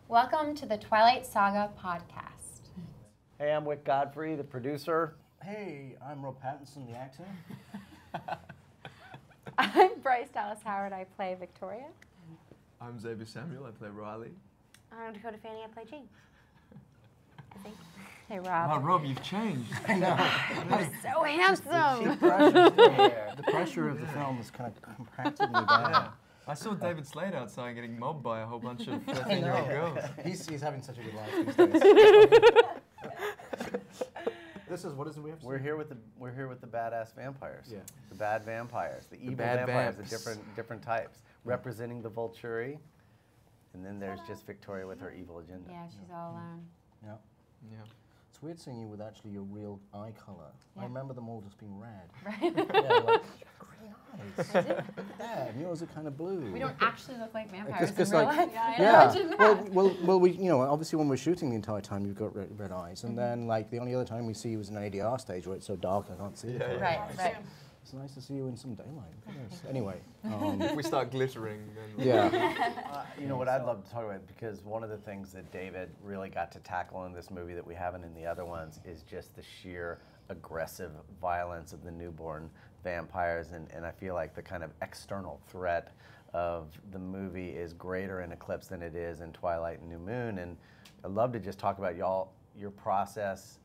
Welcome to the Twilight Saga podcast. Hey, I'm Wyck, Godfrey, the producer. Hey, I'm Rob Pattinson, the actor. I'm Bryce Dallas Howard. I play Victoria. I'm Xavier Samuel. I play Riley. I'm Dakota Fanny. I play Jean. I think. Hey, Rob. Oh, Rob, you've changed. I know. You're so handsome. The pressure of the film has kind of compacted me down. Yeah. I saw David Slade outside getting mobbed by a whole bunch of 13-year-old girls. He's having such a good life these days. This is, what is it we have to We're say? here with the badass vampires. Yeah. The bad vampires, the evil bad vampires, vamps. the different types, representing the Vulturi. And then there's just Victoria with her evil agenda. Yeah, she's all alone. Yeah. Yeah. It's weird seeing you with actually your real eye color. Yeah. I remember them all just being red. Right. Yeah, like, green eyes. Look at that. And yours are kind of blue. We don't actually look like vampires in Because real like, life. Yeah, I yeah. imagine that. Well, we, you know, obviously when we're shooting the entire time, you've got red eyes, and then like the only other time we see you is in an ADR stage where it's so dark I can't see it. Yeah, yeah. Right, right. It's nice to see you in some daylight. Yes. Anyway, If we start glittering, then... yeah. You know what I'd love to talk about, because one of the things that David really got to tackle in this movie that we haven't in the other ones is just the sheer aggressive violence of the newborn vampires, and I feel like the kind of external threat of the movie is greater in Eclipse than it is in Twilight and New Moon, and I'd love to just talk about your process,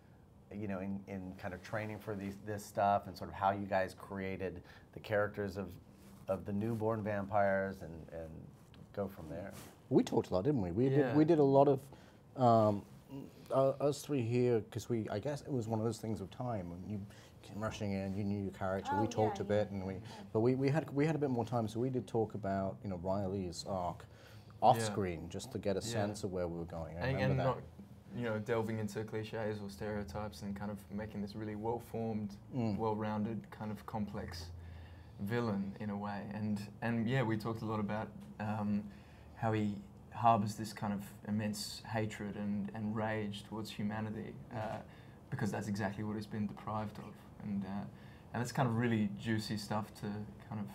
you know, in kind of training for this stuff, and sort of how you guys created the characters of the newborn vampires, and go from there. We talked a lot, didn't we? Yeah. We did a lot of us three here, because I guess it was one of those things of time when you came rushing in, you knew your character. We talked a bit, and but we had a bit more time, so we did talk about, you know, Riley's arc off screen, just to get a sense of where we were going. I remember that. Not, you know, delving into cliches or stereotypes, and kind of making this really well-formed, well-rounded, kind of complex villain in a way. And yeah, we talked a lot about how he harbors this kind of immense hatred and rage towards humanity, because that's exactly what he's been deprived of. And it's kind of really juicy stuff to kind of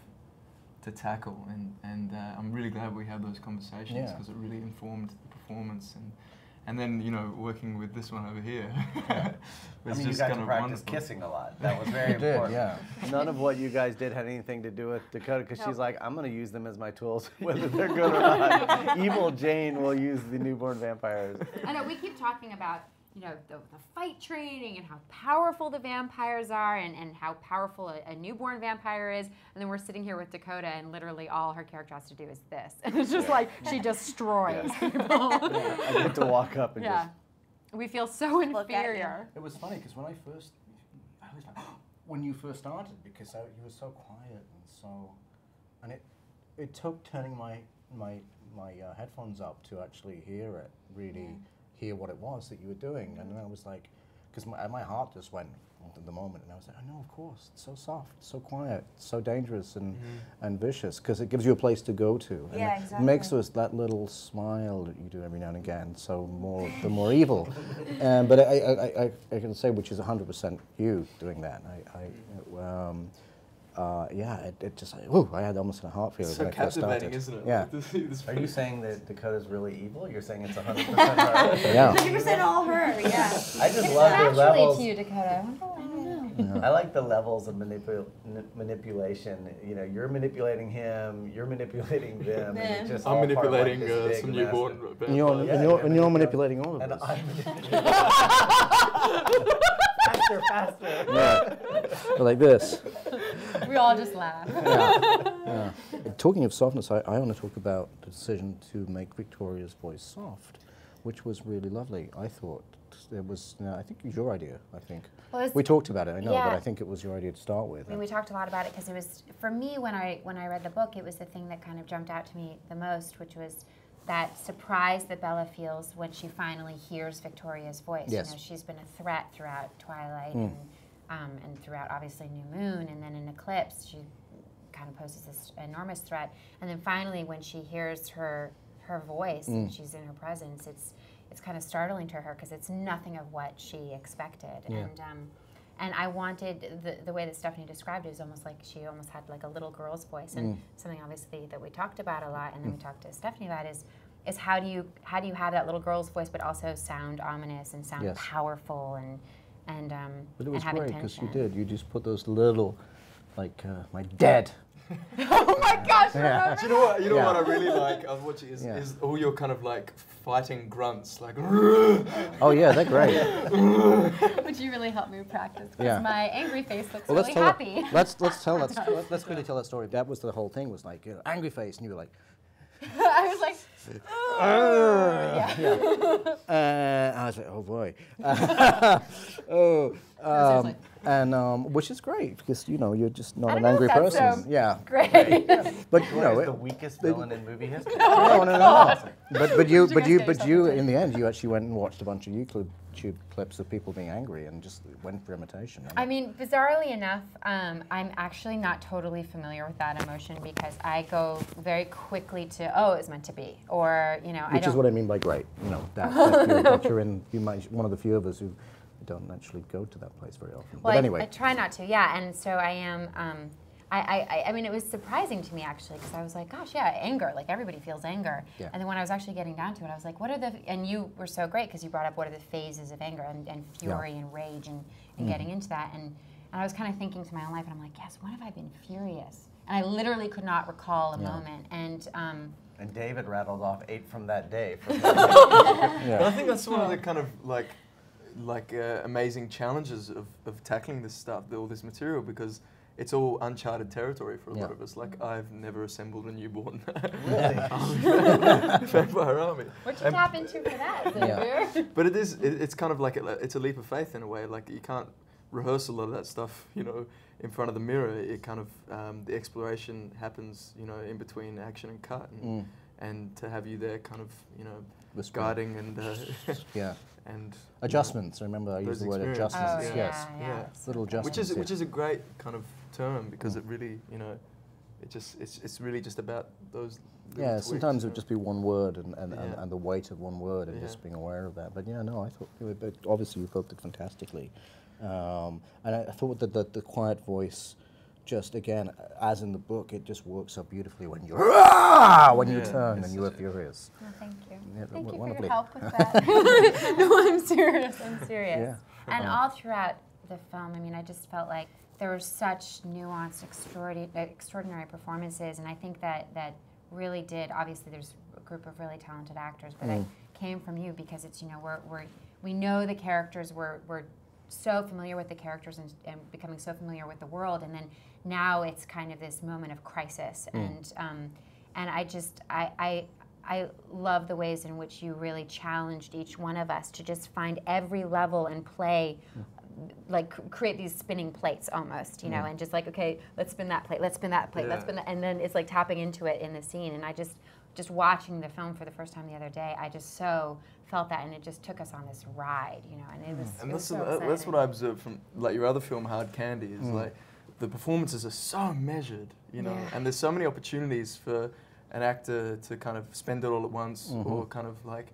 to tackle. And I'm really glad we had those conversations, because it really informed the performance. And then, you know, working with this one over here was I mean, just you got kind to of practice wonderful. kissing a lot. That was very important. Yeah. None of what you guys did had anything to do with Dakota, because she's like, I'm going to use them as my tools, whether they're good or not. Evil Jane will use the newborn vampires. I know, we keep talking about, you know, the fight training and how powerful the vampires are, and how powerful a newborn vampire is, and then we're sitting here with Dakota, and literally all her character has to do is this. And it's just like, she destroys people. I get to walk up and just... We feel so Look at you. inferior. It was funny, because I was like, when you first started, because you were so quiet and so, and it took turning my headphones up to actually hear it, really hear what it was that you were doing, and then I was like, because my heart just went at the moment, and I was like, oh no, of course, it's so soft, so quiet, so dangerous and vicious, because it gives you a place to go to. And Yeah, it exactly. makes us that little smile that you do every now and again, so the more evil. But I can say, which is 100% you doing that. It just, I had almost a heart feeling It's so when I first started. captivating, isn't it? Yeah. To see this Are you saying that Dakota's really evil? You're saying it's 100% her? Yeah. 100% all her, yeah. I just love the Naturally levels. to you, Dakota. I like the levels of manipulation. You know, you're manipulating him, you're manipulating them, and it's just I'm all part of, like, manipulating this big some massive- newborn And you're, vampires. and you're manipulating all of And us. I'm manipulating. Faster, faster. Yeah. But like this. We all just laugh. Yeah. Talking of softness, I want to talk about the decision to make Victoria's voice soft, which was really lovely. I thought it was. I think it was your idea. I think Well, we talked about it. I know, yeah. but I think it was your idea to start with. I mean, we talked a lot about it because it was, for me, when I read the book, it was the thing that kind of jumped out to me the most, which was that surprise that Bella feels when she finally hears Victoria's voice. Yes. You know, she's been a threat throughout Twilight and throughout, obviously, New Moon, and then in Eclipse, she kind of poses this enormous threat. And then finally, when she hears her voice and she's in her presence, it's kind of startling to her because it's nothing of what she expected. Yeah. And I wanted, the way that Stephanie described it is almost like she almost had like a little girl's voice. And something obviously that we talked about a lot and then we talked to Stephanie about is is how do you have that little girl's voice, but also sound ominous and sound Yes. powerful and But it was have great because intention. you just put those little, like, my dad. Oh my gosh! Yeah. Do you know what? You know Yeah. what I really like of watching is, Yeah. is all your kind of like fighting grunts, like. Oh yeah, they're great. Would you really help me practice? Because Yeah. my angry face looks Well, really happy. let's tell that. Let's quickly tell that story. That was the whole thing. Was like angry face, and you were like, I was like, I was like, oh boy. seriously. And which is great because you're just I not don't an know angry if that's person. so Yeah. great. But The weakest villain in movie history. no. But you Did you guys get yourself into? in the end you actually went and watched a bunch of YouTube clips of people being angry and just went for imitation. I mean, bizarrely enough, I'm actually not totally familiar with that emotion because I go very quickly to, oh, it's meant to be, or Which is what I mean by great. That you're in. You might one of the few of us who don't actually go to that place very often. Well, But anyway, I try not to, yeah, and so I am. I mean, it was surprising to me actually because I was like, gosh, yeah, anger. Like everybody feels anger. Yeah. And then when I was actually getting down to it, I was like, what are the? And you were so great because you brought up what are the phases of anger and fury and rage and getting into that. And I was kind of thinking to my own life, and I'm like, yes, when have I been furious? And I literally could not recall a moment. And And David rattled off 8 from that day. From But I think that's one of the kind of amazing challenges of tackling this stuff, all this material, because it's all uncharted territory for a lot of us. Like, I've never assembled a newborn vampire army. what you tap into for that, Xavier? But it's kind of like it's a leap of faith in a way. Like, you can't rehearse a lot of that stuff, in front of the mirror. It kind of, the exploration happens, in between action and cut. And to have you there kind of, Whispering. guiding and, yeah. and adjustments. Remember, I used those the word experiences. adjustments. Oh, Yes. yeah. Little adjustments. which is a great kind of term because it really, it's really just about those. little Yeah, tweaks, sometimes it would just be one word and Yeah. the weight of one word and Yeah. just being aware of that. But yeah, no, I thought, but obviously you felt it fantastically. And I thought that the quiet voice, just again, as in the book, it just works so beautifully when you when you Yeah, turn it's and you are such a- furious. No, thank you. Yeah, Thank you for wonderfully. your help with that. No, I'm serious. I'm serious. Yeah. And all throughout the film, I mean, I just felt like there were such nuanced, extraordinary performances, and I think that really did. Obviously, there's a group of really talented actors, but it came from you because it's we know the characters. We're so familiar with the characters and becoming so familiar with the world, and then now it's kind of this moment of crisis, and I love the ways in which you really challenged each one of us to just find every level and play, like create these spinning plates almost, and just like, okay, let's spin that plate, let's spin that plate, let's spin that, and then it's like tapping into it in the scene. And I just watching the film for the first time the other day, I just so felt that, and it just took us on this ride, and it was. And it was that's what I observed from like your other film, Hard Candy, is like the performances are so measured, and there's so many opportunities for an actor to kind of spend it all at once or kind of like,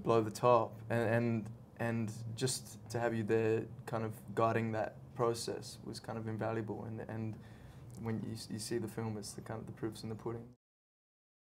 blow the top, and just to have you there kind of guiding that process was kind of invaluable. And when you see the film, it's the kind of the proof's in the pudding.